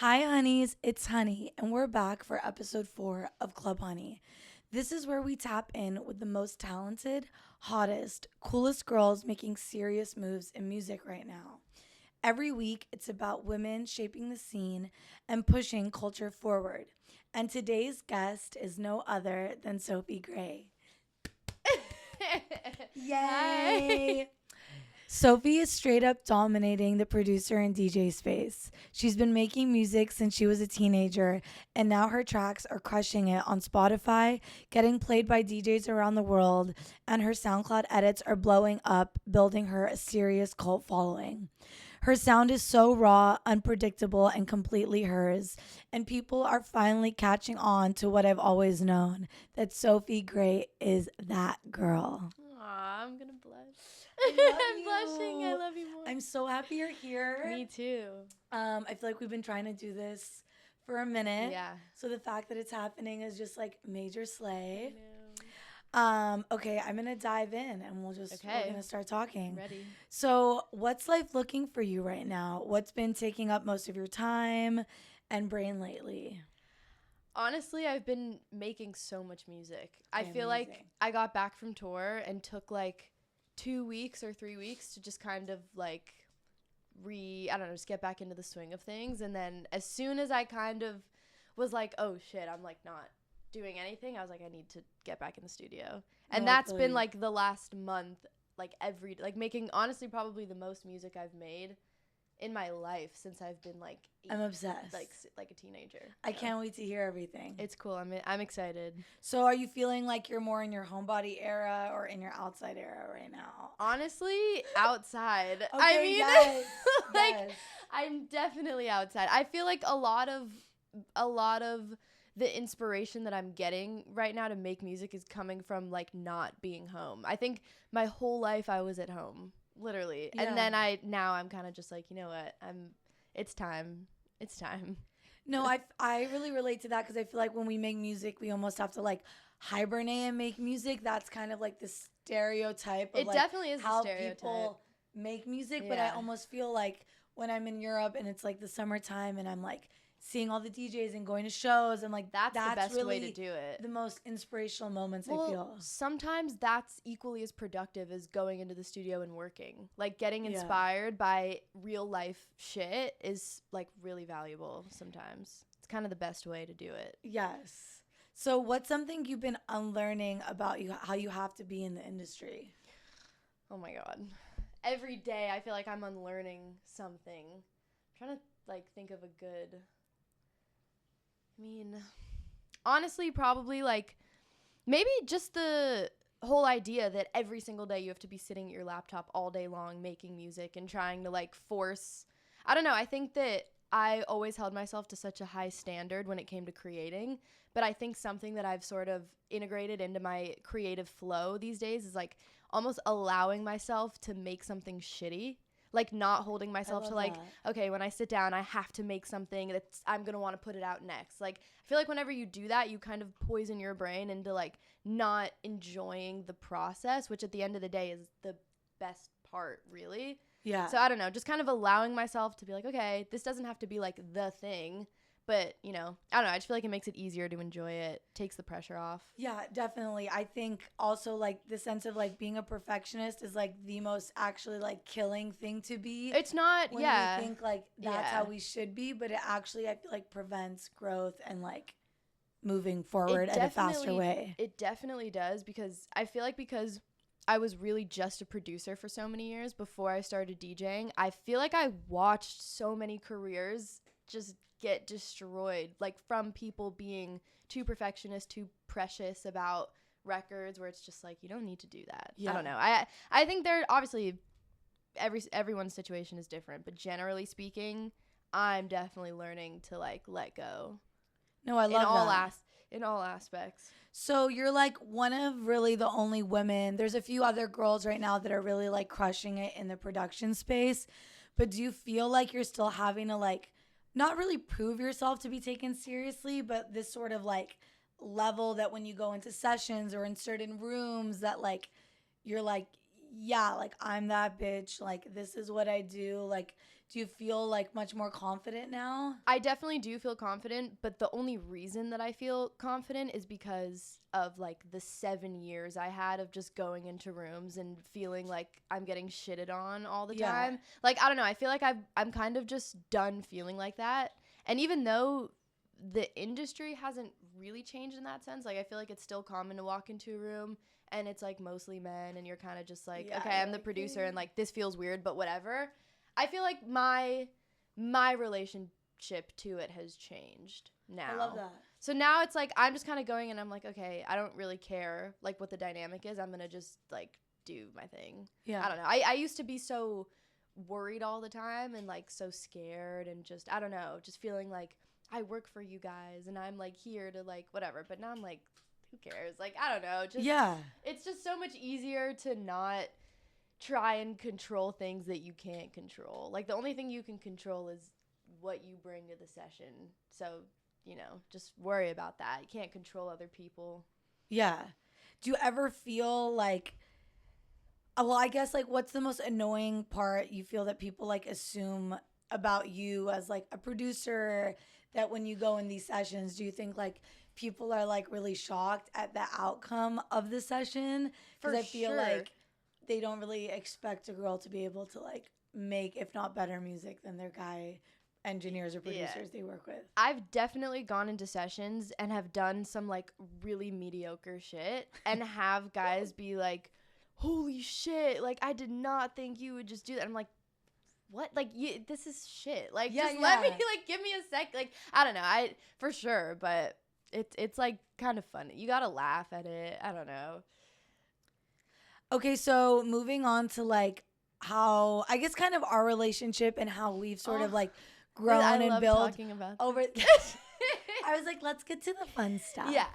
Hi, honeys, it's Honey, and we're back for episode 4 of Club Honey. This is where we tap in with the most talented, hottest, coolest girls making serious moves in music right now. Every week, it's about women shaping the scene and pushing culture forward. And today's guest is no other than Sophie Gray. Yay! Hi. Sophie is straight up dominating the producer and DJ space. She's been making music since she was a teenager, and now her tracks are crushing it on Spotify, getting played by DJs around the world, and her SoundCloud edits are blowing up, building her a serious cult following. Her sound is so raw, unpredictable, and completely hers, and people are finally catching on to what I've always known, that Sophie Gray is that girl. Aw, I'm gonna blush. I love I'm blushing. I you. love you more. I'm so happy you're here. Me too. I feel like we've been trying to do this for a minute. Yeah. So the fact that it's happening is just like major I slay. know. Okay, I'm gonna dive in and we're gonna start talking. Ready. So what's life looking for you right now? What's been taking up most of your time and brain lately? Honestly, I've been making so much music. I feel Amazing. like I got back from tour and took like 2 weeks or 3 weeks to just kind of like just get back into the swing of things. And then as soon as I kind of was like, oh shit, I'm like not doing anything, I was like, I need to get back in the studio. And No, I that's feel been you. like the last month, like making honestly probably the most music I've made in my life since I've been like I'm obsessed. like a teenager. I So can't wait to hear everything. It's cool. I'm excited. So are you feeling like you're more in your homebody era or in your outside era right now? Honestly, outside. Okay, I mean, yes, like yes. I'm definitely outside. I feel like a lot of the inspiration that I'm getting right now to make music is coming from like not being home. I think my whole life I was at home, literally. Yeah. And then I'm kind of just like, you know what? It's time. It's time. No, I really relate to that because I feel like when we make music, we almost have to like hibernate and make music. That's kind of like the stereotype of It like definitely is a how stereotype. people make music. But I Yeah. almost feel like when I'm in Europe and it's like the summertime and I'm like seeing all the DJs and going to shows and like That's the best really way to do it. the most inspirational moments I Well, feel. sometimes that's equally as productive as going into the studio and working. Like getting Yeah. inspired by real life shit is like really valuable sometimes. It's kind of the best way to do it. Yes. So what's something you've been unlearning about you how you have to be in the industry? Oh my god. Every day I feel like I'm unlearning something. I'm trying to like think of a good honestly, probably like maybe just the whole idea that every single day you have to be sitting at your laptop all day long making music and trying to like force. I don't know. I think that I always held myself to such a high standard when it came to creating, but I think something that I've sort of integrated into my creative flow these days is like almost allowing myself to make something shitty. Like not holding myself to like, okay, when I sit down, I have to make something that's I'm going to want to put it out next. Like I feel like whenever you do that, you kind of poison your brain into like not enjoying the process, which at the end of the day is the best part, really. Yeah. So I don't know, just kind of allowing myself to be like, okay, this doesn't have to be like the thing, but you know, I don't know, I just feel like it makes it easier to enjoy it, takes the pressure off. Yeah, definitely. I think also like the sense of like being a perfectionist is like the most actually like killing thing to be. It's not, when yeah. we think like that's Yeah. how we should be, but it actually I feel like prevents growth and like moving forward at a faster way. It definitely does because I feel like because I was really just a producer for so many years before I started DJing, I feel like I watched so many careers just get destroyed, like from people being too perfectionist, too precious about records, where it's just like you don't need to do that. Yeah. I don't know. I think there obviously everyone's situation is different, but generally speaking, I'm definitely learning to like let go. No, I love that. In all aspects. So you're like one of really the only women. There's a few other girls right now that are really like crushing it in the production space. But do you feel like you're still having to like not really prove yourself to be taken seriously, but this sort of like level that when you go into sessions or in certain rooms that like you're like, yeah, like I'm that bitch, like this is what I do. Like Do you feel like much more confident now? I definitely do feel confident, but the only reason that I feel confident is because of like the 7 years I had of just going into rooms and feeling like I'm getting shitted on all the time. Like, I don't know, I feel like I'm kind of just done feeling like that. And even though the industry hasn't really changed in that sense, like I feel like it's still common to walk into a room and it's like mostly men and you're kind of just like, okay, I'm the producer and like this feels weird, but whatever. I feel like my relationship to it has changed now. I love that. So now it's like I'm just kind of going and I'm like, okay, I don't really care like what the dynamic is. I'm going to just like do my thing. Yeah. I don't know. I used to be so worried all the time and like so scared and just, I don't know, just feeling like I work for you guys and I'm like here to like whatever. But now I'm like, who cares? Like, I don't know. Just, it's just so much easier to not try and control things that you can't control. Like the only thing you can control is what you bring to the session. So, you know, just worry about that. You can't control other people. Yeah. Do you ever feel like, well, I guess like what's the most annoying part you feel that people like assume about you as like a producer, that when you go in these sessions, do you think like people are like really shocked at the outcome of the session? Because I feel like they don't really expect a girl to be able to like make, if not better music than their guy engineers or producers they work with. I've definitely gone into sessions and have done some like really mediocre shit and have guys be like, holy shit, like I did not think you would just do that. I'm like, what? Like, this is shit. Like, let me, like, give me a sec. Like, I don't know. For sure, but it's like kind of funny. You gotta laugh at it. I don't know. Okay, so moving on to like how, I guess kind of our relationship and how we've sort of like grown and built talking about over. I was like, let's get to the fun stuff. Yeah.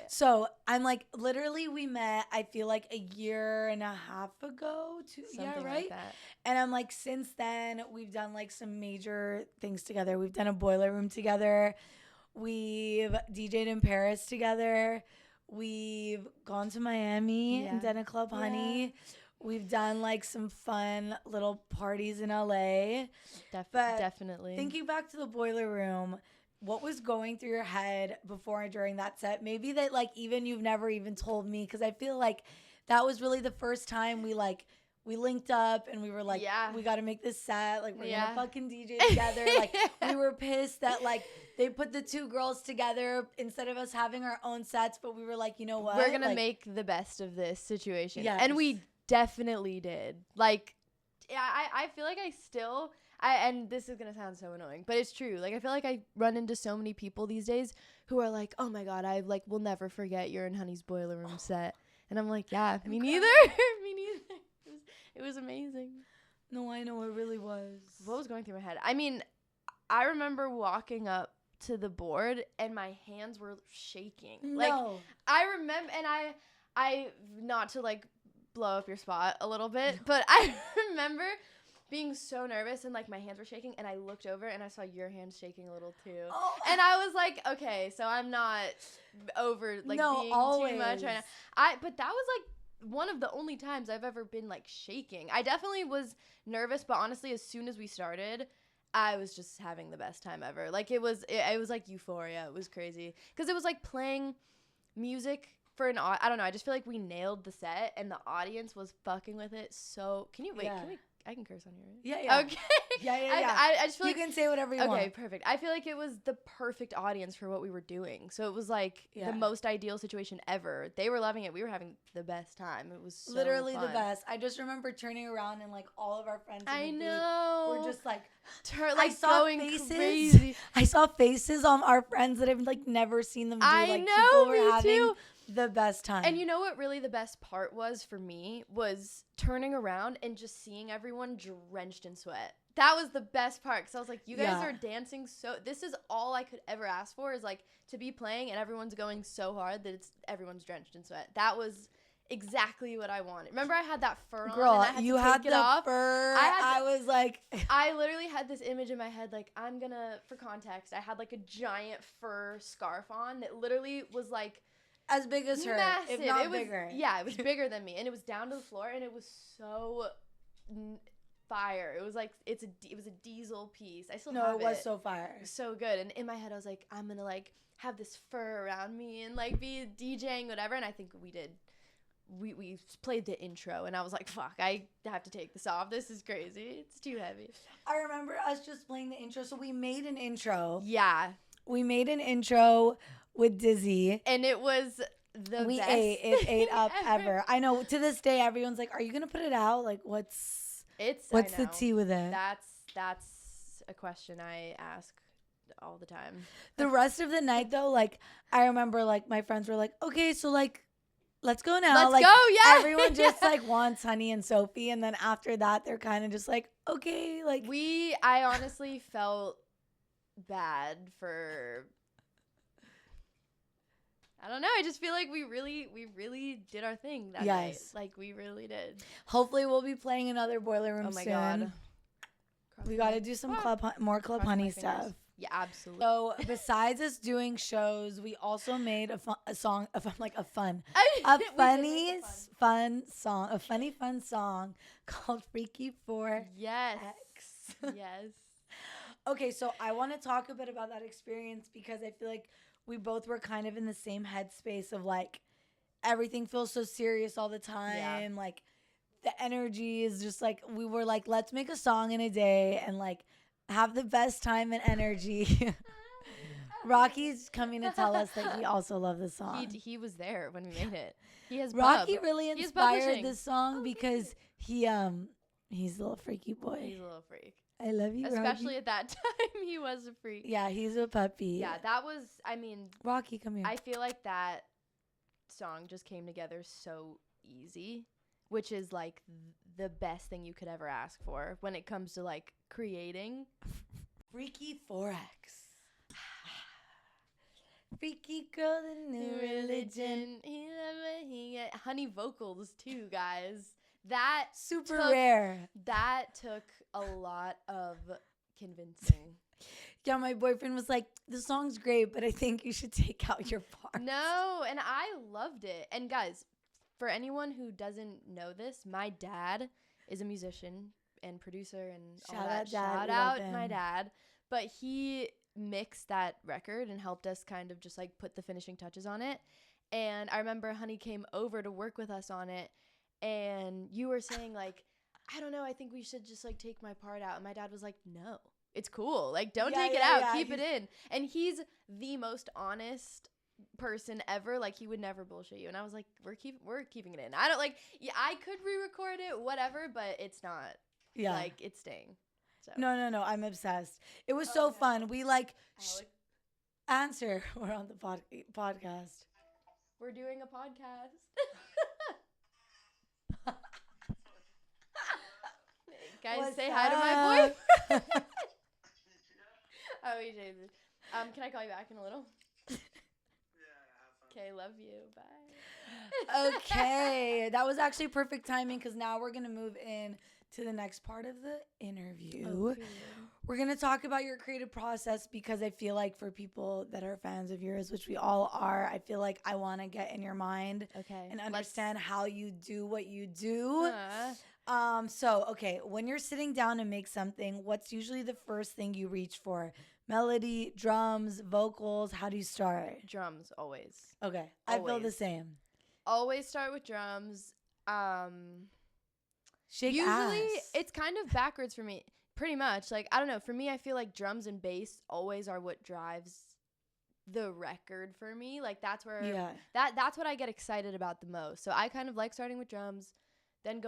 So I'm like, literally we met, I feel like a year and a half ago. Something like that. And I'm like, since then we've done like some major things together. We've done a boiler room together. We've DJ'd in Paris together. We've gone to Miami and done a Club Honey. We've done like some fun little parties in LA. Definitely. Thinking back to the boiler room, what was going through your head before and during that set? Maybe that like even you've never even told me, because I feel like that was really the first time we linked up and we were like, we got to make this set. Like, we're going to fucking DJ together. Like, we were pissed that, like, they put the two girls together instead of us having our own sets. But we were like, you know what? We're going to make the best of this situation. Yes. And we definitely did. Like, I feel like I still... and this is going to sound so annoying, but it's true. Like, I feel like I run into so many people these days who are like, oh, my God, I, like, will never forget your and Honey's boiler room set. And I'm like, yeah, me neither. Me neither. It was amazing. No, I know, it really was. What was going through my head? I mean, I remember walking up to the board and my hands were shaking. No. Like, I remember, and I not to like blow up your spot a little bit, but I remember being so nervous and like my hands were shaking, and I looked over and I saw your hands shaking a little too. Oh. And I was like, okay, so I'm not over like being too much right now. But that was like one of the only times I've ever been like shaking. I definitely was nervous, but honestly, as soon as we started, I was just having the best time ever. Like it was like euphoria. It was crazy because it was like playing music for an I don't know. I just feel like we nailed the set and the audience was fucking with it. So can you wait? Yeah. I can curse on here, right? Yeah. Okay. Yeah. I just feel you can say whatever you want. Okay, perfect. I feel like it was the perfect audience for what we were doing. So it was like the most ideal situation ever. They were loving it. We were having the best time. It was so literally fun. the best. I just remember turning around and like all of our friends I know were just like I saw going faces. Crazy. I saw faces on our friends that I've like never seen them do. I like know, people were me having too. The best time. And you know what really the best part was for me was turning around and just seeing everyone drenched in sweat. That was the best part because I was like, you guys are dancing so... This is all I could ever ask for is like to be playing and everyone's going so hard that everyone's drenched in sweat. That was exactly what I wanted. Remember I had that fur on and I had you to had take the it off? fur. I was like... I literally had this image in my head like I'm gonna... For context, I had like a giant fur scarf on that literally was like... As big as her, massive. if not it was, bigger. Yeah, it was bigger than me, and it was down to the floor, and it was so fire. It was like it was a Diesel piece. I still No, have it was so fire. so good. And in my head I was like, I'm gonna like have this fur around me and like be DJing whatever. And I think we did. We played the intro and I was like, fuck, I have to take this off. This is crazy. It's too heavy. I remember us just playing the intro. So we made an intro. Yeah. We made an intro with Dizzy. And it was the we best ate up ever. I know to this day everyone's like, are you gonna put it out? Like what's the tea with it? That's a question I ask all the time. The rest of the night though, like I remember like my friends were like, okay, so like let's go now. Let's like, go, yeah. Everyone just like wants Honey and Sophie, and then after that they're kind of just like, okay, like I honestly felt bad for, I don't know. I just feel like we really did our thing that night. Like we really did. Hopefully we'll be playing another Boiler Room soon. Oh my god. We got to do some more Club Honey stuff. Yeah, absolutely. So besides us doing shows, we also made a funny fun song called Freaky 4X. Yes. Yes. Okay, so I want to talk a bit about that experience because I feel like we both were kind of in the same headspace of like everything feels so serious all the time. Yeah. Like the energy is just like, we were like, let's make a song in a day and like have the best time and energy. Rocky's coming to tell us that he also loved the song. He was there when we made it. He has Rocky really inspired this song because he's a little freaky boy. He's a little freak. I love you, especially Rocky. At that time, he was a freak. Yeah, he's a puppy. Yeah, that was, I mean, Rocky, come here. I feel like that song just came together so easy, which is like the best thing you could ever ask for when it comes to like creating. Freaky 4X. Freaky girl, the new religion. Honey vocals too, guys. That super rare. That took a lot of convincing. Yeah, my boyfriend was like, the song's great, but I think you should take out your parts. No, and I loved it. And guys, for anyone who doesn't know this, my dad is a musician and producer and all that. Shout out my dad. But he mixed that record and helped us kind of just like put the finishing touches on it. And I remember Honey came over to work with us on it. And you were saying like, I don't know, I think we should just like take my part out. And my dad was like, no, it's cool. Like, don't take it out. Keep it in. And he's the most honest person ever. Like, he would never bullshit you. And I was like, we're keeping it in. I don't like, yeah, I could re-record it, whatever, but it's not. Yeah. Like, it's staying. So. No. I'm obsessed. It was so fun. We like answer. We're on the podcast. We're doing a podcast. Guys, say hi to my boyfriend. Oh, he changed it. Can I call you back in a little? Yeah, have fun. Okay, love you. Bye. Okay, that was actually perfect timing because now we're gonna move in to the next part of the interview. Okay. We're gonna talk about your creative process because I feel like for people that are fans of yours, which we all are, I feel like I want to get in your mind, and understand how you do what you do. So, okay, when you're sitting down to make something, what's usually the first thing you reach for? Melody, drums, vocals? How do you start? Drums, always. Okay, I feel the same. Always start with drums. Shake usually, ass. it's kind of backwards for me, pretty much. Like, I don't know. For me, I feel like drums and bass always are what drives the record for me. Like, that's where that's what I get excited about the most. So I kind of like starting with drums, then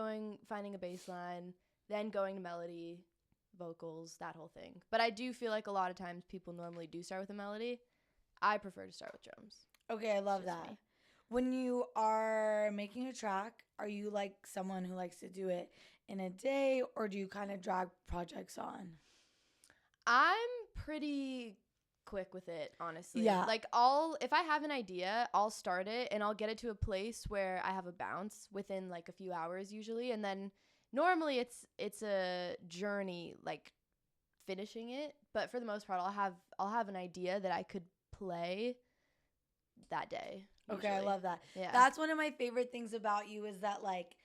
finding a bass line, then going to melody, vocals, that whole thing. But I do feel like a lot of times people normally do start with a melody. I prefer to start with drums. Okay, I love that. Me. When you are making a track, are you like someone who likes to do it in a day, or do you kind of drag projects on? I'm pretty quick with it, honestly. Yeah. Like, if I have an idea, I'll start it and I'll get it to a place where I have a bounce within like a few hours usually, and then normally it's a journey, like finishing it. But for the most part, I'll have an idea that I could play that day. Okay, usually. I love that. Yeah. That's one of my favorite things about you is that like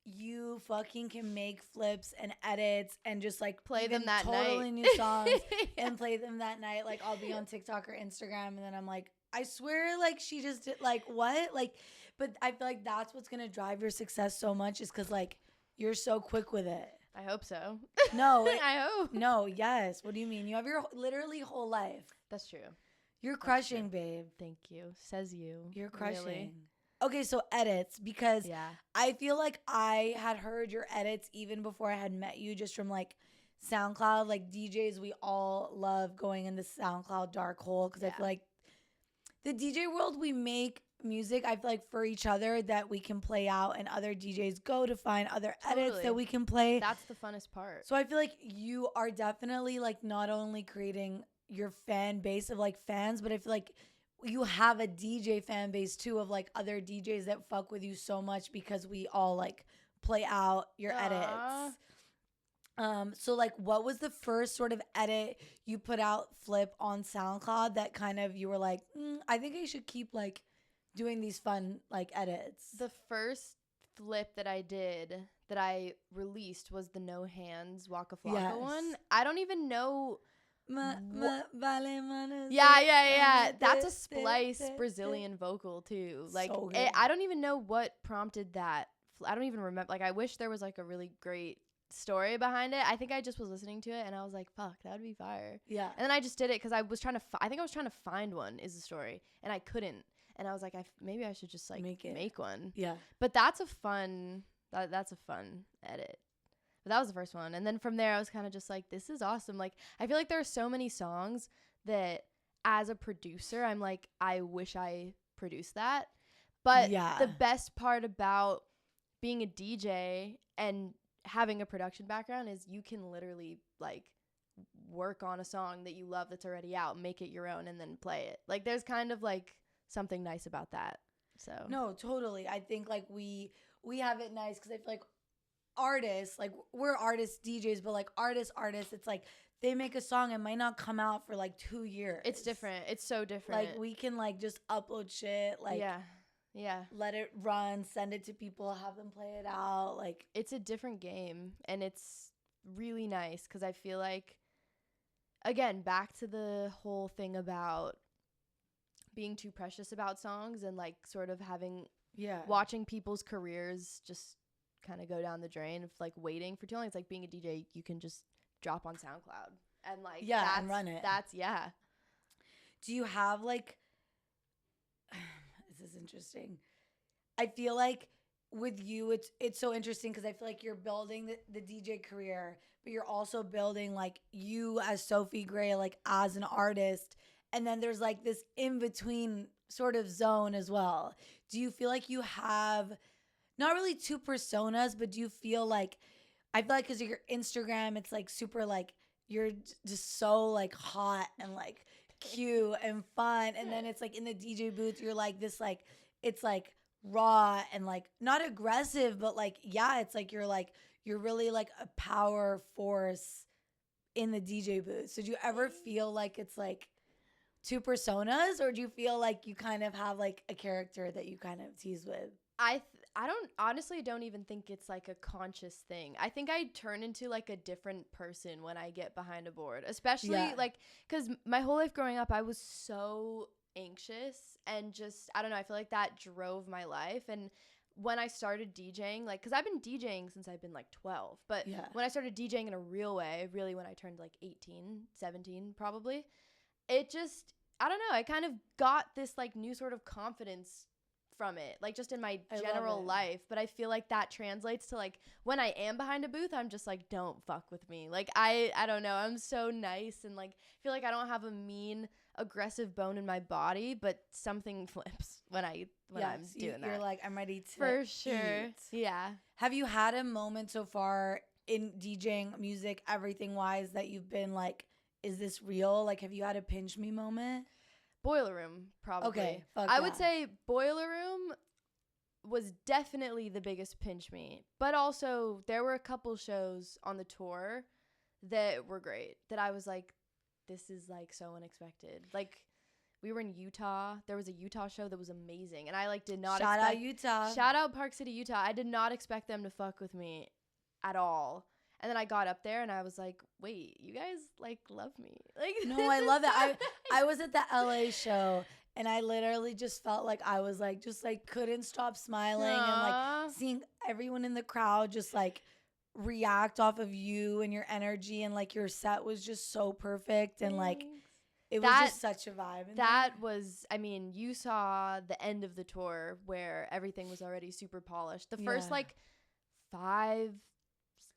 you fucking can make flips and edits and just like Play even them that totally night. new songs and play them that night. Like I'll be on TikTok or Instagram and then I'm like, I swear, like she just did like what? Like, but I feel like that's what's gonna drive your success so much is because like you're so quick with it. I hope so. No, I hope. no, yes. What do you mean? You have your literally whole life. That's true. You're crushing, babe. Thank you. Says you. You're crushing. Really? Okay, so edits, because Yeah. I feel like I had heard your edits even before I had met you, just from like SoundCloud. Like DJs, we all love going in the SoundCloud dark hole because I feel like the DJ world, we make music, I feel like, for each other that we can play out, and other DJs go to find other edits that we can play. That's the funnest part. So I feel like you are definitely like not only creating your fan base of like fans, but I feel like you have a DJ fan base too of like other DJs that fuck with you so much because we all like play out your edits. So like what was the first sort of edit you put out, Flip, on SoundCloud that kind of you were like, I think I should keep like doing these fun like edits? The first flip that I did that I released was the No Hands Waka Flocka one. I don't even know. Yeah. That's a splice Brazilian vocal too. Like so I don't even know what prompted that. I don't even remember. Like I wish there was like a really great story behind it. I think I just was listening to it and I was like, fuck, that would be fire. Yeah. And then I just did it because I was trying to I think I was trying to find one is the story and I couldn't. And I was like, maybe I should just like make one. Yeah. But that's a fun edit. But that was the first one. And then from there, I was kind of just like, this is awesome. Like, I feel like there are so many songs that as a producer, I'm like, I wish I produced that. But the best part about being a DJ and having a production background is you can literally like work on a song that you love that's already out, make it your own, and then play it. Like, there's kind of like something nice about that. So no, totally. I think like we have it nice because I feel like artists, like we're artists, DJs, but like artists, it's like they make a song and might not come out for like 2 years. It's different. It's so different. Like we can like just upload shit, like let it run, send it to people, have them play it out. Like it's a different game and it's really nice because I feel like, again, back to the whole thing about being too precious about songs and like sort of having watching people's careers just kind of go down the drain of like waiting for too long. It's like being a DJ, you can just drop on SoundCloud and like and run it. Do you have like this is interesting. I feel like with you it's so interesting because I feel like you're building the DJ career, but you're also building like you as Sophie Gray, like as an artist, and then there's like this in between sort of zone as well. Do you feel like you have not really two personas, but do you feel like, I feel like because your Instagram, it's like super like, you're just so like hot and like cute and fun. And then it's like in the DJ booth, you're like this like, it's like raw and like not aggressive, but like, it's like you're really like a power force in the DJ booth. So do you ever feel like it's like two personas, or do you feel like you kind of have like a character that you kind of tease with? I don't even think it's like a conscious thing. I think I turn into like a different person when I get behind a board, especially like because my whole life growing up, I was so anxious and just, I don't know, I feel like that drove my life. And when I started DJing, like, because I've been DJing since I've been like 12, but when I started DJing in a real way, really when I turned like 18, 17 probably, it just, I don't know, I kind of got this like new sort of confidence from it, like just in my general life. But I feel like that translates to like when I am behind a booth, I'm just like, don't fuck with me. Like I don't know, I'm so nice and like feel like I don't have a mean aggressive bone in my body, but something flips when I'm doing that. You're like, I'm ready to for sure eat. Yeah. Have you had a moment so far in DJing, music, everything wise, that you've been like, is this real? Like, have you had a pinch me moment? Boiler Room, probably. Okay, I would say Boiler Room was definitely the biggest pinch me, but also there were a couple shows on the tour that were great that I was like, this is like so unexpected. Like We were in Utah. There was a Utah show that was amazing, and I like did not Shout expect. out Utah. Shout out Park City, Utah. I did not expect them to fuck with me at all. And then I got up there and I was like, wait, you guys like love me. Like No, I love it. I was at the LA show and I literally just felt like I was like just like couldn't stop smiling and like seeing everyone in the crowd just like react off of you and your energy, and like your set was just so perfect, and like it was just such a vibe. Was, I mean, you saw the end of the tour where everything was already super polished. The first like 5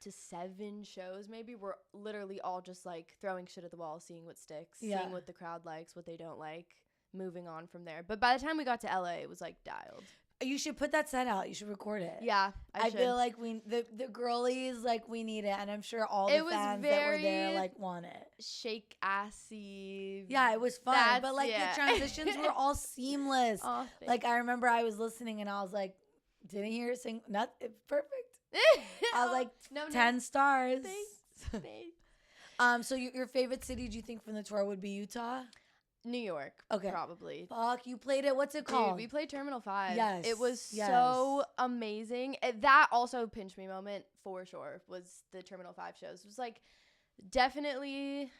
to 7 shows maybe were literally all just like throwing shit at the wall, seeing what sticks, seeing what the crowd likes, what they don't like, moving on from there. But by the time we got to LA, it was like dialed. You should put that set out. You should record it. Yeah, I feel like the girlies, like, we need it, and I'm sure all the fans that were there like want it. Shake assy. Yeah, it was fun, but like the transitions were all seamless. Oh, like I remember I was listening and I was like, didn't hear a sing. Not perfect. I was like 10 stars. Thanks. So your favorite city, do you think, from the tour would be Utah? New York. Okay. Probably. Fuck, you played it. What's it called? Dude, we played Terminal 5. Yes. It was so amazing. That also pinch me moment for sure was the Terminal 5 shows. It was like definitely,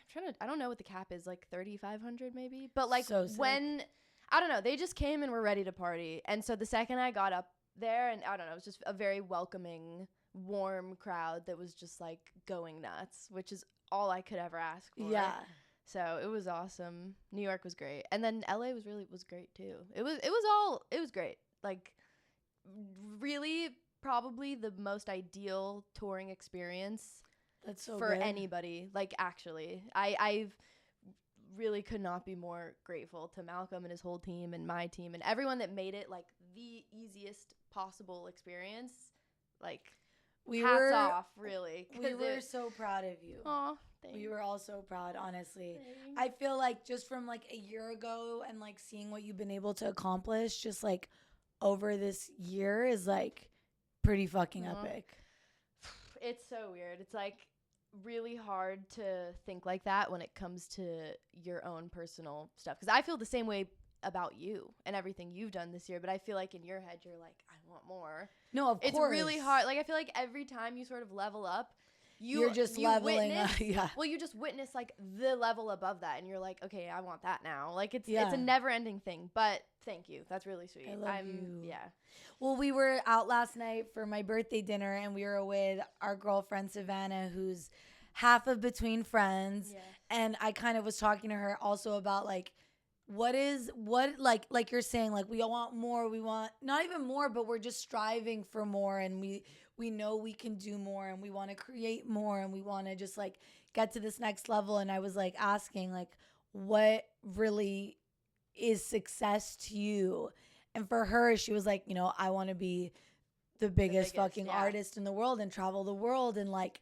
I don't know what the cap is, like 3,500 maybe. But like when, I don't know, they just came and were ready to party. And so the second I got up there, and I don't know, it was just a very welcoming, warm crowd that was just like going nuts, which is all I could ever ask for. Yeah. So it was awesome. New York was great, and then LA was great too. It was great. Like, really, probably the most ideal touring experience. That's so for good. Anybody. Like, actually, I've really could not be more grateful to Malcolm and his whole team and my team and everyone that made it like the easiest possible experience. Like, hats off, really. We were so proud of you. Aw. We were all so proud, honestly. I feel like just from like a year ago and like seeing what you've been able to accomplish just like over this year is like pretty fucking epic. It's so weird. It's like really hard to think like that when it comes to your own personal stuff. Because I feel the same way about you and everything you've done this year, but I feel like in your head you're like, I want more. No, of course. It's really hard. Like, I feel like every time you sort of level up, you're just leveling up. Yeah. Well, you just witness like the level above that, and you're like, okay, I want that now. Like, it's a never-ending thing. But thank you. That's really sweet. I love you. Yeah. Well, we were out last night for my birthday dinner, and we were with our girlfriend Savannah, who's half of Between Friends. Yeah. And I kind of was talking to her also about like, what like you're saying, like we all want more. We want not even more, but we're just striving for more, and we know we can do more, and we want to create more, and we want to just like get to this next level. And I was like asking like, what really is success to you? And for her, she was like, you know, I want to be the biggest fucking artist in the world and travel the world. And like,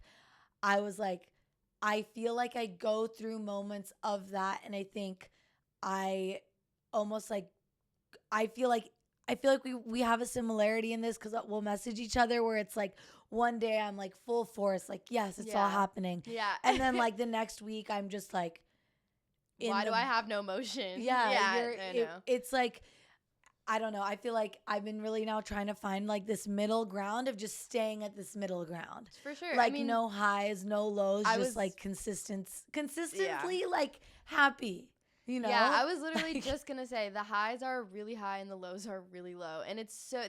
I was like, I feel like I go through moments of that, and I think I almost like, I feel like we have a similarity in this, because we'll message each other where it's like one day I'm like full force, like, yes, it's all happening. Yeah. And then like the next week I'm just like, why do I have no motion? Yeah. I know. It's like, I don't know. I feel like I've been really now trying to find like this middle ground of just staying at this middle ground. For sure. Like, I mean, no highs, no lows, just like consistently like happy. You know? Yeah, I was literally just gonna say the highs are really high and the lows are really low, and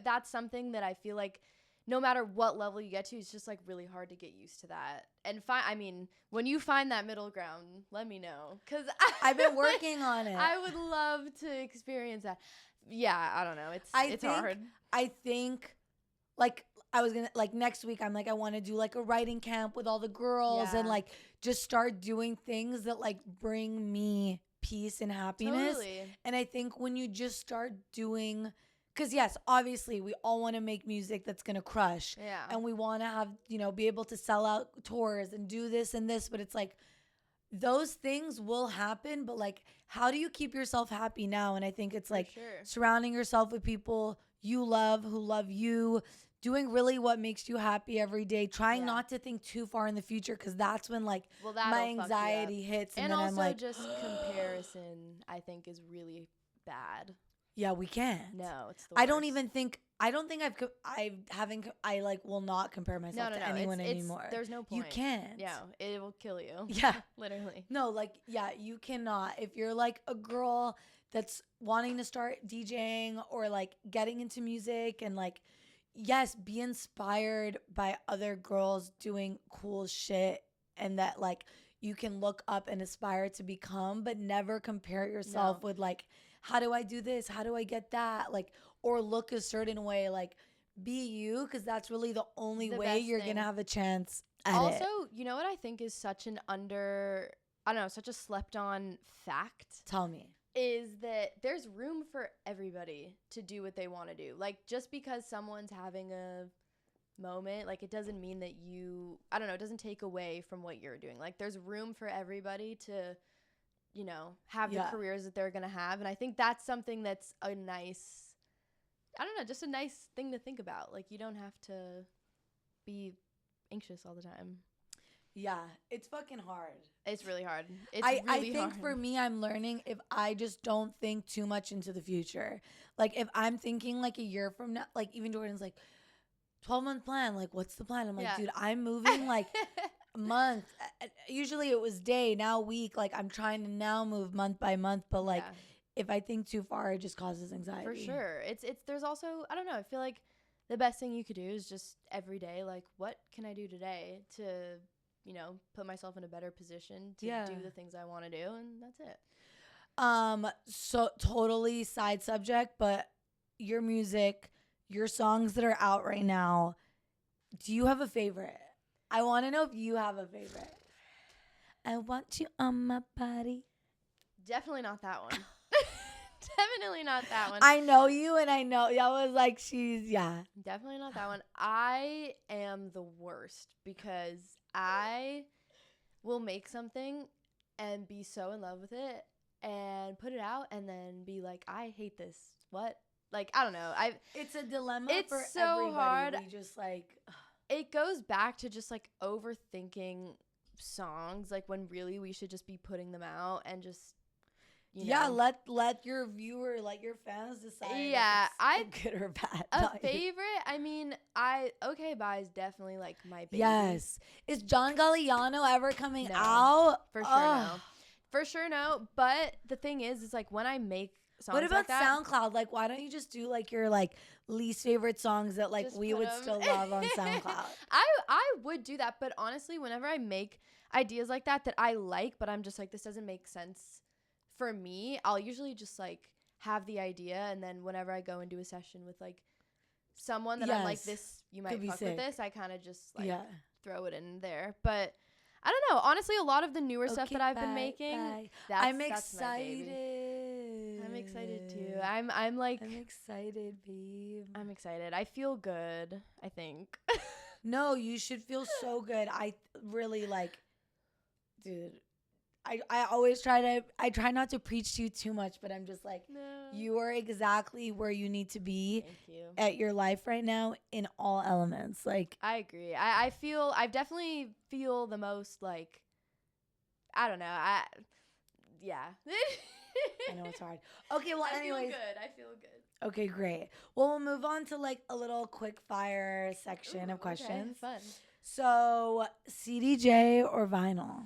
that's something that I feel like no matter what level you get to, it's just like really hard to get used to that. And I mean, when you find that middle ground, let me know, because I've been working on it. I would love to experience that. Yeah, I don't know. It's hard. I think like I was gonna like next week I'm like I want to do like a writing camp with all the girls and like just start doing things that like bring me peace and happiness. Totally. And I think when you just start doing, because yes, obviously we all want to make music that's gonna crush, and we want to have, you know, be able to sell out tours and do this and this, but it's like those things will happen, but like how do you keep yourself happy now? And I think it's like surrounding yourself with people you love, who love you, doing really what makes you happy every day, trying Yeah. not to think too far in the future, because that's when like Well, my that'll fuck you up. anxiety hits, and And then I'm also like, just comparison, I think, is really bad. yeah, we can't. No, it's the I worst. don't even think I don't think I like will not compare myself No. to anyone it's anymore. there's no point. You can't. Yeah, it will kill you. Yeah. Literally. No, like, yeah, you cannot. If you're like a girl that's wanting to start DJing or like getting into music, and like, yes, be inspired by other girls doing cool shit, and that like you can look up and aspire to become, but never compare yourself No. with like, how do I do this? How do I get that? Like, or look a certain way. Like, be you, because that's really the only The way best you're thing. gonna have a chance at Also, it. you know what I think is such an I don't know, such a slept on fact Tell me. is that there's room for everybody to do what they want to do. Like, just because someone's having a moment, like, it doesn't mean that I don't know, it doesn't take away from what you're doing. Like, there's room for everybody to, have the Yeah. careers that they're going to have. And I think that's something that's a nice, I don't know, just a nice thing to think about. Like, you don't have to be anxious all the time. Yeah, it's fucking hard. It's really hard. I really think hard. for me, I'm learning if I just don't think too much into the future. Like, if I'm thinking like a year from now, like even Jordan's like, 12-month plan, like what's the plan? I'm like, Yeah. dude, I'm moving like a month. Usually it was day, now week. Like, I'm trying to now move month by month, but like Yeah, if I think too far, it just causes anxiety. for sure. It's there's also, I don't know, I feel like the best thing you could do is just every day, like, what can I do today to, put myself in a better position to Yeah. do the things I want to do, and that's it. So totally side subject, but your music, your songs that are out right now, do you have a favorite? I want to know if you have a favorite. I want you on my body. Definitely not that one. Definitely not that one. I know you, and I know I was like, yeah. Definitely not that one. I am the worst because I will make something and be so in love with it and put it out and then be like, I hate this. What? Like, I don't know. It's a dilemma It's for so everybody. hard. We just like, It goes back to just like overthinking songs, like when really we should just be putting them out and just, yeah, let your viewer, let your fans decide. Yeah, if it's good or bad. A not you. favorite, I mean, Okay Bye is definitely like my baby. Yes. Is John Galliano ever coming No. out? For sure, no. For sure, no. But the thing is like when I make songs What about like that, SoundCloud? Like, why don't you just do like your like least favorite songs that like just we put would 'em- still love on SoundCloud? I would do that, but honestly, whenever I make ideas like that I like, but I'm just like, this doesn't make sense for me, I'll usually just like have the idea, and then whenever I go and do a session with like someone that I'm like, Yes. this, you Could might be fuck sick. with this, I kind of just like Yeah. throw it in there. But I don't know. Honestly, a lot of the newer stuff Okay, that I've been bye, making, bye. that's I'm my baby. excited. I'm excited too. I'm like, I'm excited, babe. I'm excited. I feel good, I think. No, you should feel so good. I really like, dude. I always I try not to preach to you too much, but I'm just like, No. you are exactly where you need to be Thank you. at your life right now in all elements. Like, I agree. I definitely feel the most like, I don't know. Yeah. I know it's hard. Okay, well, I feel anyways. good. I feel good. Okay, great. Well, we'll move on to like a little quick fire section of questions. Okay, fun. So, CDJ or vinyl?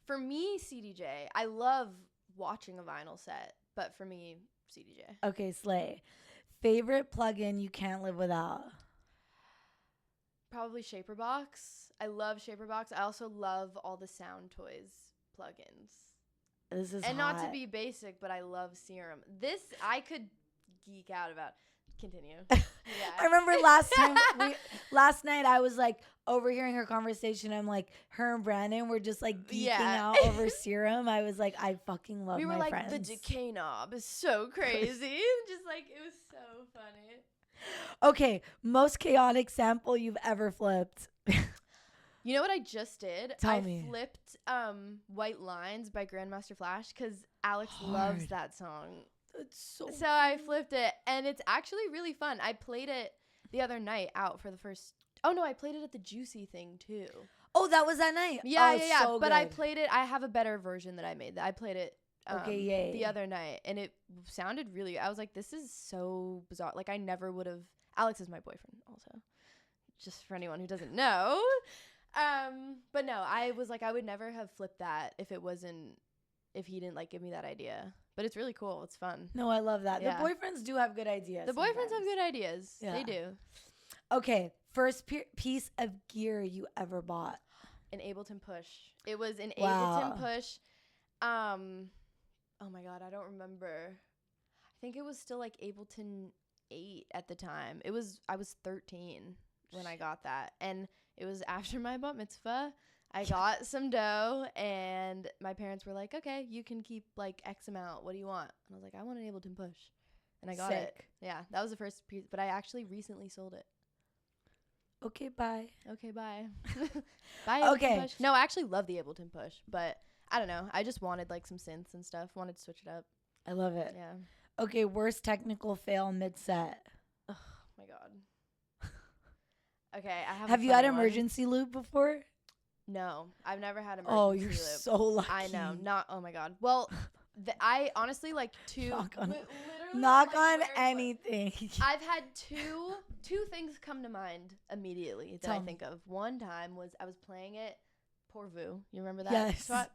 For me, CDJ. I love watching a vinyl set, but for me, CDJ. Okay, slay. Favorite plugin you can't live without? Probably Shaperbox. I love Shaperbox. I also love all the Sound Toys plugins. This is And hot. not to be basic, but I love Serum. This I could geek out about. Continue. Yeah. I remember last night I was like overhearing her conversation. I'm like, her and Brandon were just like geeking out over Serum. I was like, I fucking love we were my like, friends. the decay knob is so crazy. Just like, it was so funny. Okay, most chaotic sample you've ever flipped. You know what I just did? Tell me. I flipped White Lines by Grandmaster Flash because Alex Hard. loves that song. That's so So I flipped it, and it's actually really fun. I played it the other night out for the first. Oh no, I played it at the Juicy thing too. Oh, that was that night. Yeah, Oh, yeah. so But I good. played it. I have a better version that I made. I played it Okay, yay. the other night, and it sounded really. I was like, this is so bizarre. Like I never would have. Alex is my boyfriend, also. Just for anyone who doesn't know. But no, I was like, I would never have flipped that if he didn't like give me that idea. But it's really cool. It's fun. No, I love that. Yeah. The boyfriends do have good ideas. The boyfriends have sometimes. good ideas. Yeah. They do. Okay, first piece of gear you ever bought. An Ableton Push. It was an Wow. Ableton Push. Oh my God, I don't remember. I think it was still like Ableton 8 at the time. I was 13 when I got that, and it was after my bat mitzvah. I got some dough, and my parents were like, okay, you can keep like X amount. What do you want? And I was like, I want an Ableton Push. And I got it. Sick. Yeah, that was the first piece, but I actually recently sold it. Okay, bye. Okay, bye. Bye, Ableton Okay. Push. No, I actually love the Ableton Push, but I don't know. I just wanted like some synths and stuff. Wanted to switch it up. I love it. Yeah. Okay, worst technical fail mid-set. Oh my God. Okay, I have. Have a you had funny one. emergency loop before? No, I've never had emergency Oh, you're loop. so lucky. I know. Not. Oh my God. Well, I honestly like two. Knock on- literally, Knock like, on where- anything. I've had two things come to mind immediately that Tell I me. think of. One time was I was playing it Pourvu. You remember that Yes. spot?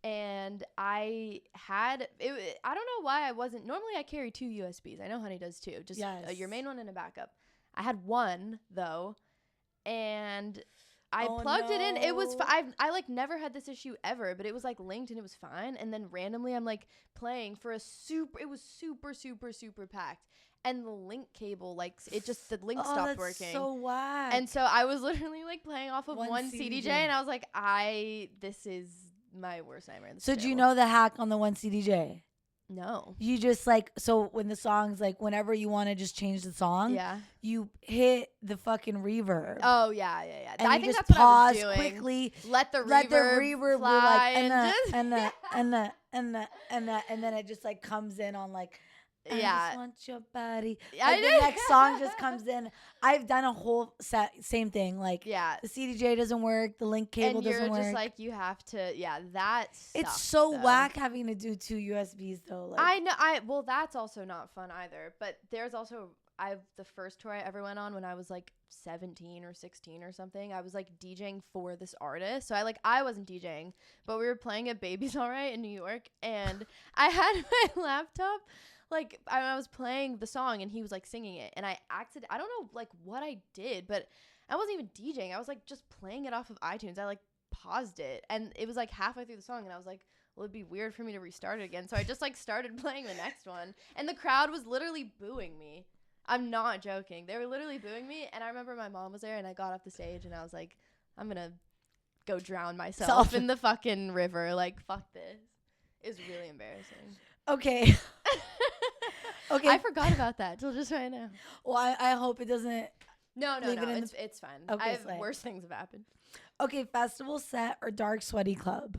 And I had it. I don't know why I wasn't. Normally I carry 2 USBs. I know Honey does too. Just Yes. your main one and a backup. I had one though, and I Oh, plugged it in. It was. no. I like never had this issue ever, but it was like linked and it was fine. And then randomly I'm like playing for a super. It was super packed, and the link cable the link stopped that's working. so whack. And so I was literally like playing off of One one CDJ. CDJ, and I was like, this is my worst nightmare. This So is do you terrible. know the hack on the one CDJ? No. You just like, so when the song's like, whenever you want to just change the song, Yeah. you hit the fucking reverb. Oh yeah. And I you think just that's what I pause was doing. quickly. Let the Let the reverb reverb fly be like, and then it just like comes in on like, I Yeah. just want your body. I Like the know. next song just comes in. I've done a whole same thing. Like Yeah. the CDJ doesn't work, the link cable And you're doesn't work. just like you have to. Yeah. That. It's sucks, so though. whack having to do 2 USBs though. Like, I know. Well, that's also not fun either. But there's also the first tour I ever went on when I was like 17 or 16 or something. I was like DJing for this artist. So I wasn't DJing, but we were playing at Baby's All Right in New York, and I had my laptop. Like I was playing the song and he was like singing it, and I don't know like what I did, but I wasn't even DJing. I was like just playing it off of iTunes. I like paused it, and it was like halfway through the song, and I was like, well, it'd be weird for me to restart it again. So I just like started playing the next one, and the crowd was literally booing me. I'm not joking. They were literally booing me, and I remember my mom was there, and I got off the stage, and I was like, I'm gonna go drown myself in the fucking river. Like, fuck this. It was really embarrassing. okay. Okay. I forgot about that till just right now. Well, I hope it doesn't. No, Leave it in it's fine. Okay, I have slay. worse things have happened. Okay, festival set or dark sweaty club?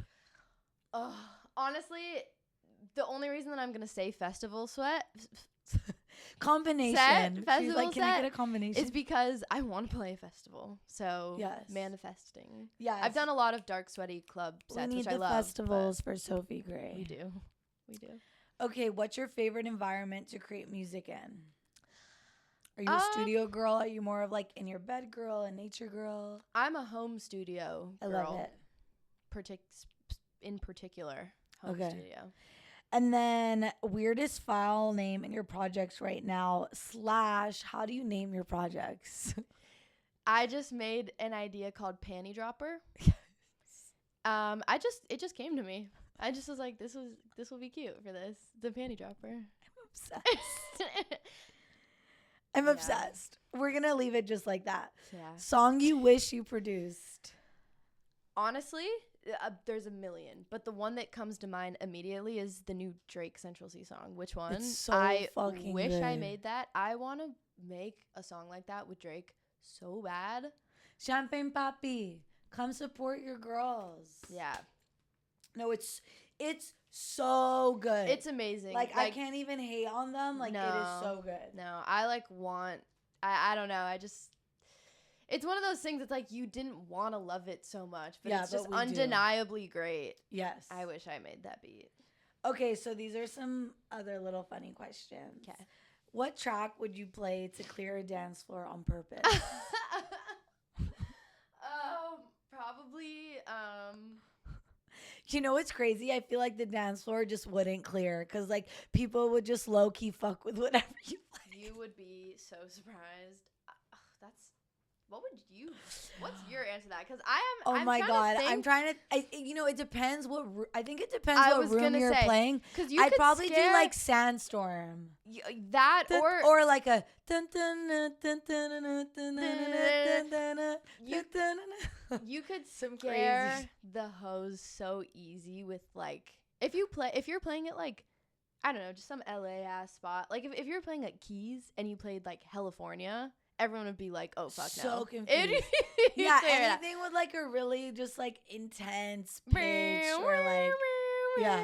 Honestly, the only reason that I'm gonna say festival sweat Combination. Set, She's festival like, can I set get a combination? is because I want to play a festival. So Yes. manifesting. Yes. I've done a lot of dark sweaty club We sets, need which the I love. festivals for Sophie but Gray. We do. Okay, what's your favorite environment to create music in? Are you a Um, studio girl? Are you more of like in your bed girl, a nature girl? I'm a home studio I girl. love it. In particular, home Okay. studio. And then weirdest file name in your projects right now / how do you name your projects? I just made an idea called Panty Dropper. It just came to me. I just was like, this will be cute for this. The Panty Dropper. I'm Yeah. obsessed. We're gonna leave it just like that. Yeah. Song you wish you produced. Honestly, there's a million, but the one that comes to mind immediately is the new Drake Central C song. Which one? It's so I fucking wish I good. made that. I want to make a song like that with Drake so bad. Champagne Papi, come support your girls. Yeah. No, it's so good. It's amazing. like I can't even hate on them. Like it is No. so good. No, I want I don't know. It's one of those things that's like you didn't want to love it so much, but it's just undeniably great. Yes. I wish I made that beat. Okay, so these are some other little funny questions. Okay. What track would you play to clear a dance floor on purpose? Probably. You know what's crazy? I feel like the dance floor just wouldn't clear because like people would just low key fuck with whatever you play. You would be so surprised. What's your answer to that? Because Oh my God. I'm trying to, it depends I think it depends what room you're playing. Because I'd probably do like Sandstorm. Or like a. You could scare the hoes so easy with like, if you're playing it like, I don't know, just some LA ass spot. Like if you're playing at Keys and you played like California, everyone would be like, "Oh fuck no!" So confused. Yeah, anything with like a really just like intense pitch or like, yeah.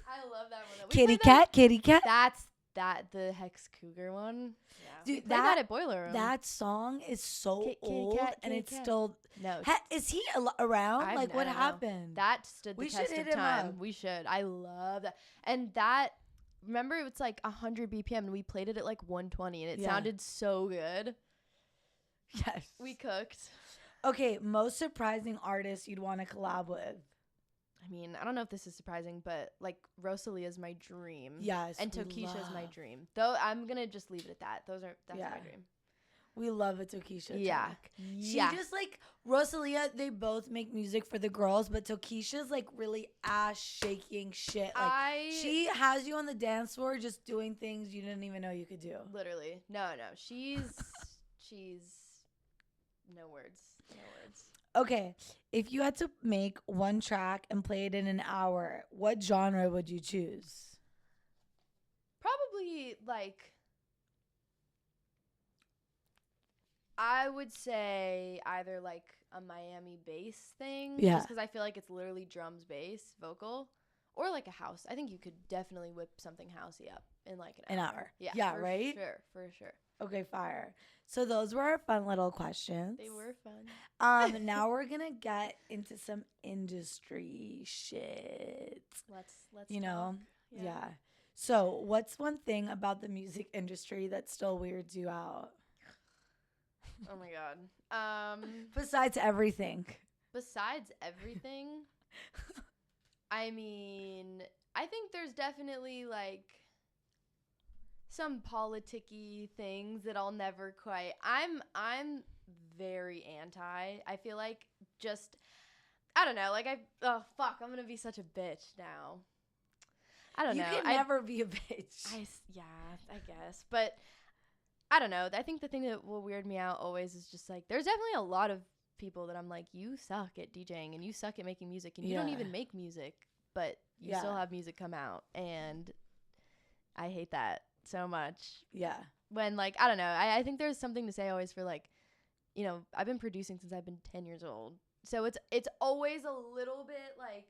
I love that one. Kitty cat. That's the Hex Cougar one. Yeah. Dude, that at Boiler Room. That song is so old and it's still. No. Is he around? Like what happened? That stood the test of time. We should. I love that. And that. Remember, it's like 100 BPM, and we played it at like 120, and it sounded so good. Yes. We cooked. Okay, most surprising artist you'd want to collab with? I mean, I don't know if this is surprising, but like Rosalia is my dream. Yes. And Tokisha is my dream. Though I'm going to just leave it at that. That's my dream. We love a Tokisha track. She just like Rosalia, they both make music for the girls, but Tokisha's like really ass shaking shit. Like she has you on the dance floor just doing things you didn't even know you could do. Literally. No. She's no words. Okay, if you had to make one track and play it in an hour, what genre would you choose? Probably like, I would say either like a Miami bass thing, just because I feel like it's literally drums, bass, vocal, or like a house. I think you could definitely whip something housey up in like an hour. Yeah, right? For sure. Okay, fire. So those were our fun little questions. They were fun. Now we're gonna get into some industry shit. Let's talk. Yeah. So what's one thing about the music industry that still weirds you out? Oh my God. Besides everything. I mean, I think there's definitely like some politicky things that I'll never quite. I'm very anti. I feel like I don't know. Like I'm gonna be such a bitch now. I don't know. You can never be a bitch. I guess, but. I don't know. I think the thing that will weird me out always is just like, there's definitely a lot of people that I'm like, you suck at DJing and you suck at making music and you don't even make music, but you still have music come out. And I hate that so much. Yeah. When like, I don't know. I think there's something to say always for like, I've been producing since I've been 10 years old. So it's always a little bit like,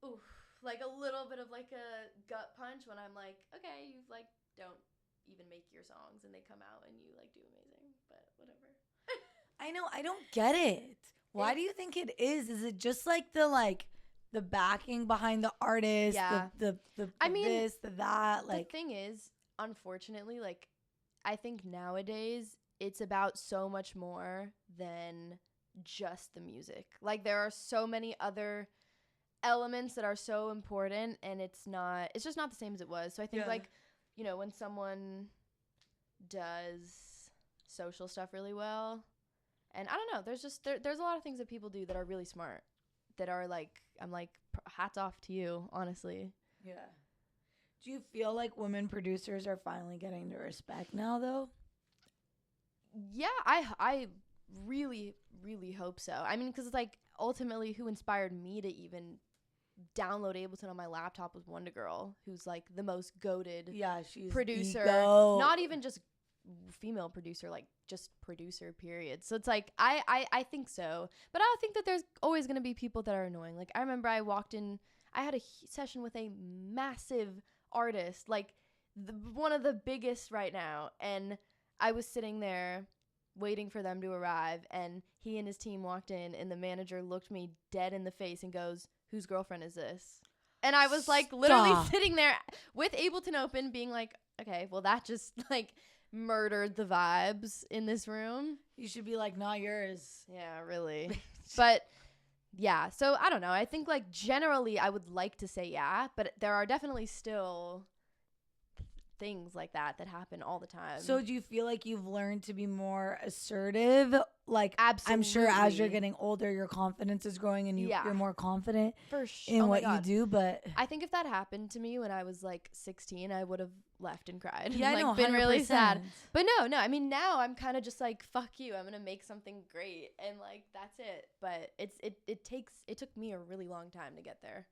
oof, like a little bit of like a gut punch when I'm like, okay, you've like, don't even make your songs and they come out and you like do amazing, but whatever. I know, I don't get it. Why do you think it is? Is it just like the backing behind the artist, the this, the that? Like the thing is, unfortunately, like I think nowadays it's about so much more than just the music. Like there are so many other elements that are so important and it's just not the same as it was. So I think like when someone does social stuff really well, and I don't know, there's a lot of things that people do that are really smart, that are like, I'm like, hats off to you, honestly. Yeah. Do you feel like women producers are finally getting the respect now, though? Yeah, I really, really hope so. I mean, because it's like, ultimately, who inspired me to even download Ableton on my laptop was Wonder Girl, who's like the most goated she's producer. Not even just female producer, like just producer, period. So it's like I think so, but I think that there's always going to be people that are annoying. Like I remember I walked in, I had a session with a massive artist, like one of the biggest right now. And I was sitting there waiting for them to arrive, and he and his team walked in, and the manager looked me dead in the face and goes, "Whose girlfriend is this?" And I was like literally Stop. sitting there with Ableton open being like, okay, well that just like murdered the vibes in this room. You should be like, not yours. Yeah, really. But yeah, so I don't know. I think like generally I would like to say yeah, but there are definitely still things like that happen all the time. So do you feel like you've learned to be more assertive? Like, absolutely. I'm sure as you're getting older, your confidence is growing and you're more confident for in what you do. But I think if that happened to me when I was like 16, I would have left and cried. yeah, and, I know, been 100%. really sad. But no. I mean, now I'm kind of just like, fuck you. I'm gonna make something great, and like that's it. But it took me a really long time to get there.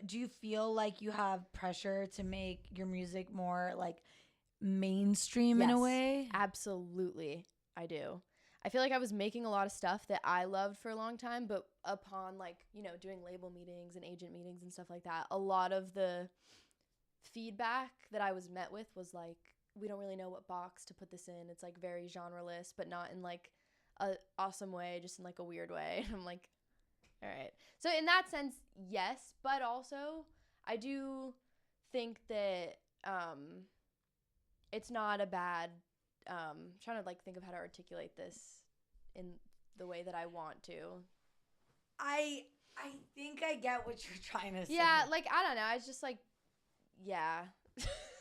Do you feel like you have pressure to make your music more like mainstream in a way? Absolutely, I do. I feel like I was making a lot of stuff that I loved for a long time, but upon like, doing label meetings and agent meetings and stuff like that, a lot of the feedback that I was met with was like, we don't really know what box to put this in. It's like very genreless, but not in like a awesome way, just in like a weird way. And I'm like, all right. So in that sense, yes, but also I do think that it's not a bad trying to like think of how to articulate this in the way that I want to. I think I get what you're trying to say. Yeah, like I don't know. It's just like yeah.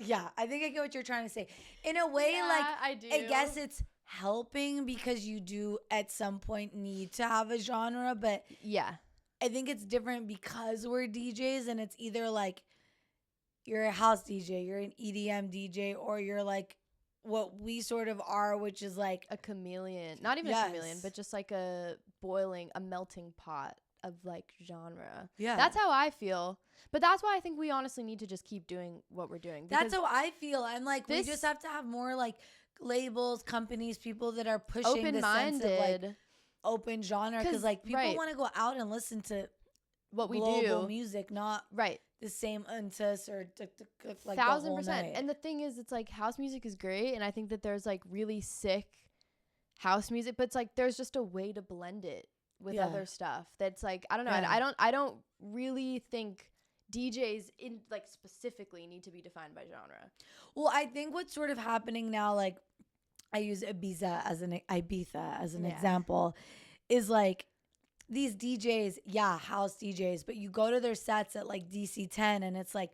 Yeah, I think I get what you're trying to say. In a way, yeah, like I do. I guess it's helping because you do at some point need to have a genre, but yeah. I think it's different because we're DJs, and it's either like you're a house DJ, you're an EDM DJ, or you're like what we sort of are, which is like a chameleon. Not even a chameleon, but just like a melting pot of like genre. Yeah. That's how I feel. But that's why I think we honestly need to just keep doing what we're doing. That's how I feel. I'm like, we just have to have more like labels, companies, people that are pushing the sense of like open genre, because like people want to go out and listen to what we global do music, not the same untus or like 1000%. And the thing is, it's like house music is great, and I think that there's like really sick house music, but it's like there's just a way to blend it with other stuff that's like I don't know. I don't really think DJs in like specifically need to be defined by genre. Well, I think what's sort of happening now, like I use Ibiza as an example, is like these DJs, house DJs, but you go to their sets at like DC-10 and it's like,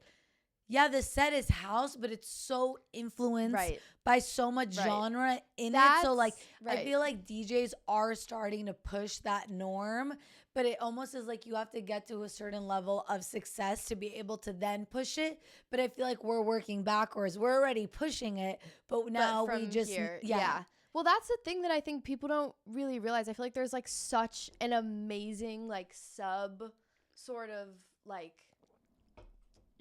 the set is house, but it's so influenced by so much genre in it. So like, I feel like DJs are starting to push that norm, but it almost is like you have to get to a certain level of success to be able to then push it. But I feel like we're working backwards. We're already pushing it, but now we just, Well, that's the thing that I think people don't really realize. I feel like there's like such an amazing like sub sort of like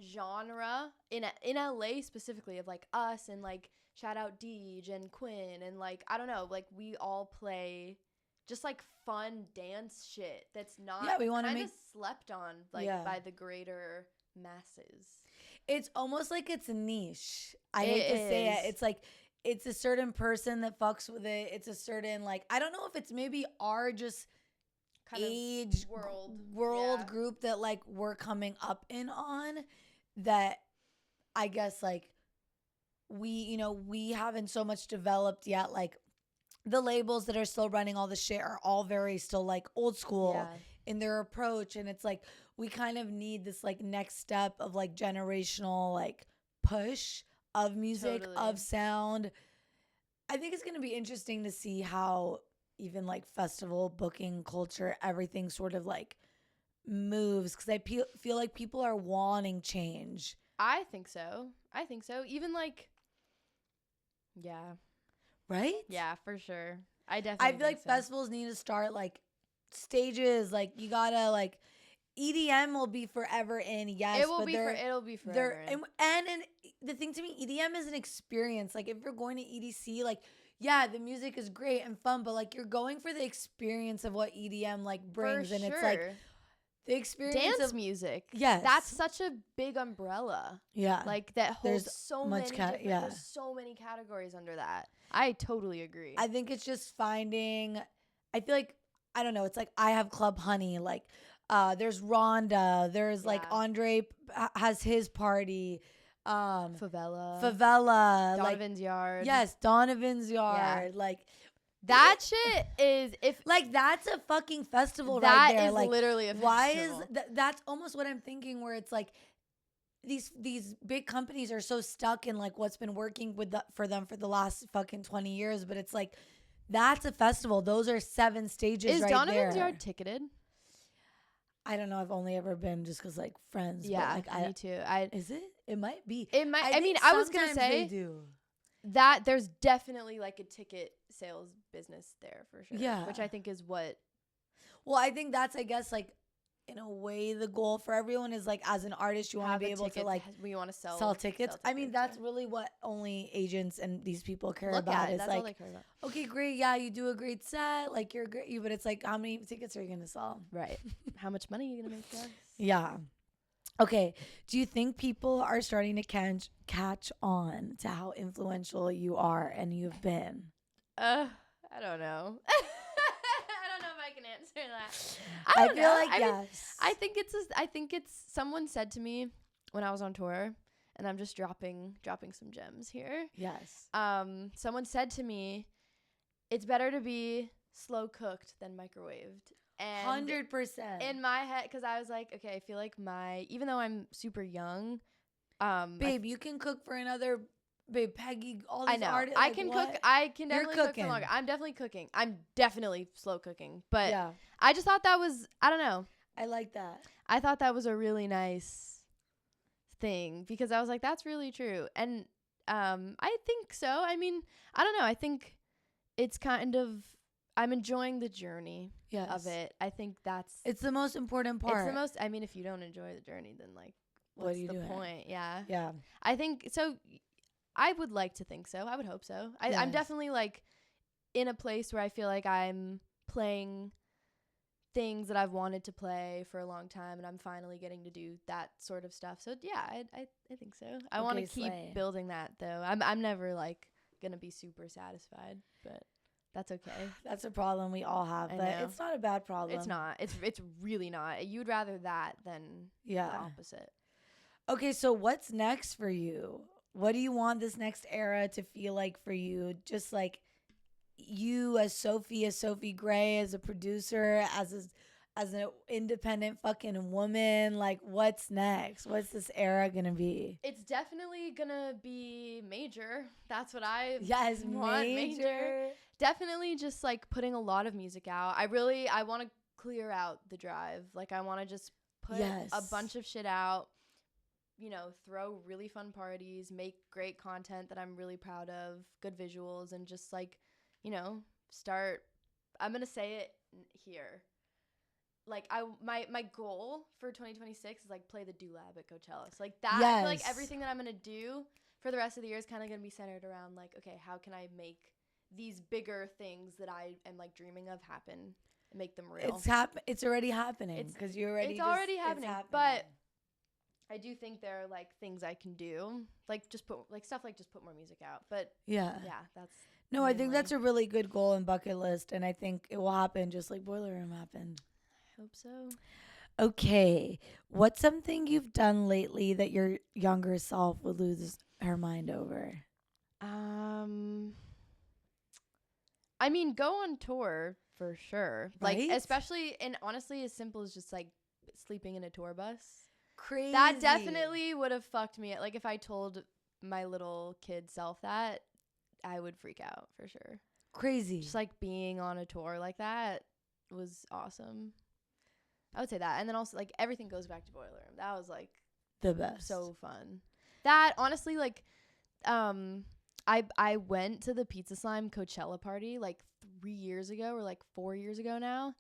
genre in LA specifically of like us and like shout out Deej and Quinn and like I don't know, like we all play just like fun dance shit that's not we want to make slept on like by the greater masses. It's almost like it's a niche. I hate to say it. It's like it's a certain person that fucks with it. It's a certain like I don't know if it's maybe our just kind age world group that like we're coming up in on, that I guess like we haven't so much developed yet. Like the labels that are still running all the shit are all very still like old school in their approach, and it's like we kind of need this like next step of like generational like push of music, of sound. I think it's going to be interesting to see how even like festival booking culture, everything sort of like moves, because I feel like people are wanting change. I think so. Even like, right? Yeah, for sure. I definitely feel like festivals need to start like stages. Like you gotta like EDM will be forever in, yes. It'll be forever in. And the thing to me, EDM is an experience. Like if you're going to EDC, like the music is great and fun, but like you're going for the experience of what EDM like brings, and it's like the experience dance of music. yes, That's such a big umbrella. yeah, Like that holds There's so much many different, yeah. there's so many categories under that. I totally agree. I think it's just finding. I feel like I don't know. It's like I have Club Honey. Like, there's Rhonda. There's like Yeah. Andre has his party. Favela. Favela. Donovan's Yard. Yes, Donovan's Yard. Yeah. Like That shit is like that's a fucking festival that right there. is Like literally a why festival. is that's almost what I'm thinking. Where it's like these big companies are so stuck in like what's been working for them for the last fucking 20 years, but it's like that's a festival. Those are 7 stages Is right Donovan's there. Yard ticketed? I don't know. I've only ever been just because like friends. Yeah, but like me too. is it? It might be. It might. I think mean, I was gonna sometimes they say do. that there's definitely like a ticket sales business there for sure. Yeah. Which I think is what. Well, I think that's I guess like in a way the goal for everyone is like as an artist you want to be able to like we want to sell tickets. I mean that's yeah. really what only agents and these people care Look about. at it. It's That's like all they care about. okay, great, yeah, you do a great set, like you're great, but it's like how many tickets are you gonna sell? Right. How much money are you gonna make for us? Yeah. Okay. Do you think people are starting to catch on to how influential you are and you've been? I don't know. I don't know if I can answer that. I don't feel know. like I mean, yes. I think it's someone said to me when I was on tour, and I'm just dropping some gems here. Yes. Someone said to me, it's better to be slow cooked than microwaved. And 100%. in my head, because I was like, okay, I feel like even though I'm super young, Babe, you can cook for another. Babe, Peggy, all these I know. artists. I like, can what? cook. I can You're definitely cook cooking. for longer. I'm definitely cooking. I'm definitely slow cooking. But Yeah, I just thought that was, I don't know. I like that. I thought that was a really nice thing because I was like, that's really true. And I think so. I mean, I don't know. I think it's kind of, I'm enjoying the journey Yes. of it. I think It's the most important part. it's the most, I mean, if you don't enjoy the journey, then like, What what's are you the doing? point? Yeah. Yeah. I think so. I would like to think so. I would hope so. I'm Yes. definitely like in a place where I feel like I'm playing things that I've wanted to play for a long time, and I'm finally getting to do that sort of stuff. So yeah, I think so. I want to Okay, keep slay. building that though. I'm never like gonna be super satisfied, but that's okay. That's a problem we all have, I but know. it's not a bad problem. It's not. It's really not. You'd rather that than the Yeah. opposite. Okay, so what's next for you? What do you want this next era to feel like for you? Just like you as Sophie Gray, as a producer, as an independent fucking woman. Like, what's next? What's this era gonna be? It's definitely gonna be major. That's what I Yes, want. major. Definitely just like putting a lot of music out. I want to clear out the drive. Like I want to just put Yes. a bunch of shit out. You know, throw really fun parties, make great content that I'm really proud of, good visuals, and just like, you know, start. I'm gonna say it here. Like my goal for 2026 is like play the Lab at Coachella. So like that, I feel like Yes. everything that I'm gonna do for the rest of the year is kind of gonna be centered around like, okay, how can I make these bigger things that I am like dreaming of happen and make them real? It's already happening It's- because you're already. It's already happening, happening. but I do think there are like things I can do, like just put like stuff like just put more music out. But yeah. that's No, I think mainly. that's a really good goal and bucket list, and I think it will happen just like Boiler Room happened. I hope so. Okay, what's something you've done lately that your younger self would lose her mind over? I mean, go on tour for sure. Like Right? especially and honestly, as simple as just like sleeping in a tour bus. Crazy. That definitely would have fucked me. Like if I told my little kid self that, I would freak out for sure. crazy. Just like being on a tour like that was awesome. I would say that. And then also like everything goes back to Boiler Room. That was like The best. so fun. That honestly like I went to the Pizza Slime Coachella party like 3 years ago or like 4 years ago now,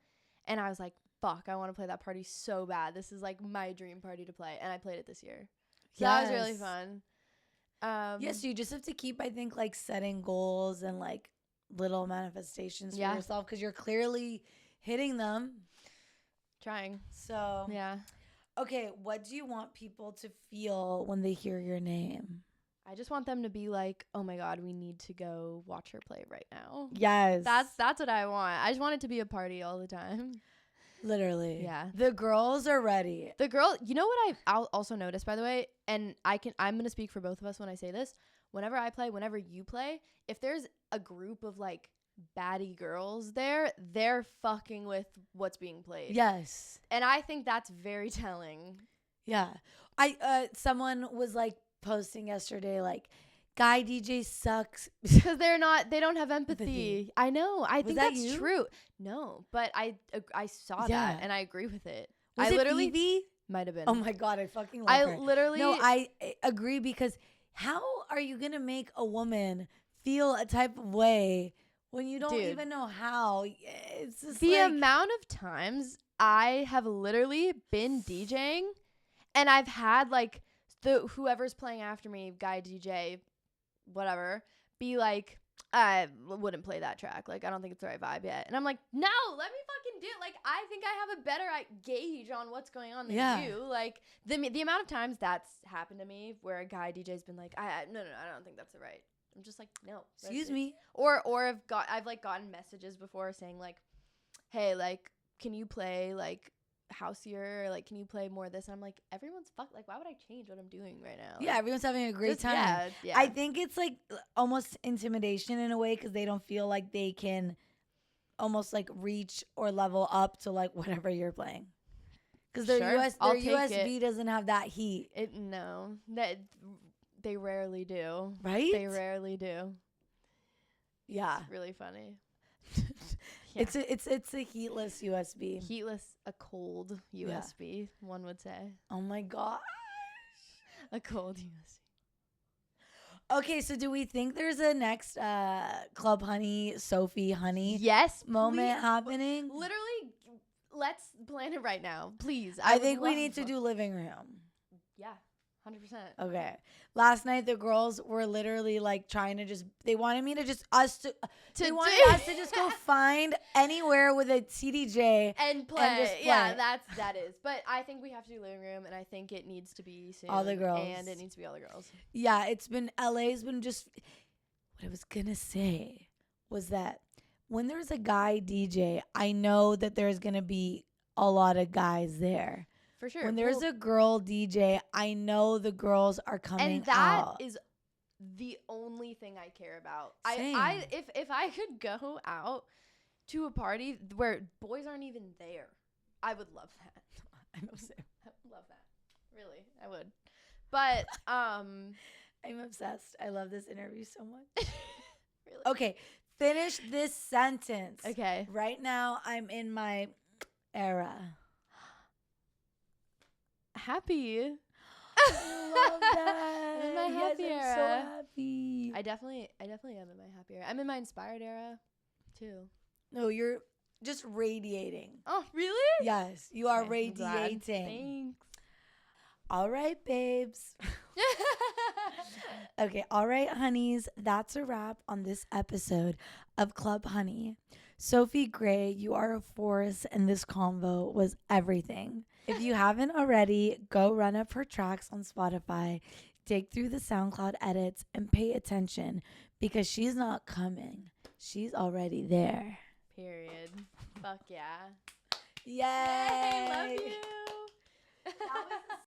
and I was like, fuck, I want to play that party so bad. This is like my dream party to play, and I played it this year. So that was really Yes. fun. Yes, you just have to keep, I think, like setting goals and like little manifestations for Yeah. yourself because you're clearly hitting them. Trying. So, Yeah. okay, what do you want people to feel when they hear your name? I just want them to be like, oh my God, we need to go watch her play right now. Yes. That's what I want. I just want it to be a party all the time. Literally. Yeah. The girls are ready. The girl, you know what I'll also notice, by the way, and I'm going to speak for both of us when I say this. Whenever I play, whenever you play, if there's a group of like baddie girls there, they're fucking with what's being played. Yes. And I think that's very telling. Yeah. Someone was like posting yesterday, like, guy DJ sucks. Because they don't have empathy. I know. I think that that's you? true. No, but I saw Yeah. that and I agree with it. Was I it literally Phoebe? might have been. Oh my God, I fucking love I her. literally No, I agree, because how are you going to make a woman feel a type of way when you don't Dude. even know how? It's just the like, amount of times I have literally been DJing and I've had like the whoever's playing after me, guy DJ, whatever, be like, I wouldn't play that track. Like, I don't think it's the right vibe yet. And I'm like, no, let me fucking do it. Like, I think I have a better gauge on what's going on than you. Like, the amount of times that's happened to me where a guy DJ's been like, no, I don't think that's the right. I'm just like, no. excuse me. Or I've like gotten messages before saying like, hey, like, can you play like houseier, or like, can you play more of this? And I'm like, everyone's like, why would I change what I'm doing right now? Yeah, everyone's having a great time. Yeah. I think it's like almost intimidation in a way, because they don't feel like they can almost like reach or level up to like whatever you're playing. Because their Sure, I'll take USB doesn't have that heat. No, that they rarely do. Right? They rarely do. Yeah. It's really funny. Yeah. It's a heatless USB. Heatless, a cold USB, one would say. Oh my God. A cold USB. Okay, so do we think there's a next Club Honey, Sophie Honey moment happening? Literally, let's plan it right now, please. I think we need to do living room. Yeah, 100%. Okay. Last night the girls were literally like trying to they wanted me to just us to just go find anywhere with a CDJ and play. And just play. Yeah, that is. But I think we have to do living room, and I think it needs to be soon. All the girls. And it needs to be all the girls. Yeah, LA's been just, what I was gonna say was that when there's a guy DJ, I know that there's gonna be a lot of guys there. For sure. When there's a girl DJ, I know the girls are coming out. And that is the only thing I care about. Same. If I could go out to a party where boys aren't even there, I would love that. I know, Sam. I would love that. Really, I would. But I'm obsessed. I love this interview so much. Really? Okay, finish this sentence. Okay. Right now, I'm in my era. Happy. I love that. I'm in my happy yes, era. I'm so happy. I definitely am in my happy era. I'm in my inspired era too. No, you're just radiating. Oh, really? Yes, you are Okay, I'm glad. radiating. Thanks. All right, babes. Okay, all right, honeys. That's a wrap on this episode of Club Honey. Sophie Gray, you are a force, and this convo was everything. If you haven't already, go run up her tracks on Spotify, dig through the SoundCloud edits, and pay attention, because she's not coming. She's already there. Period. Fuck yeah. Yay! Love you. That was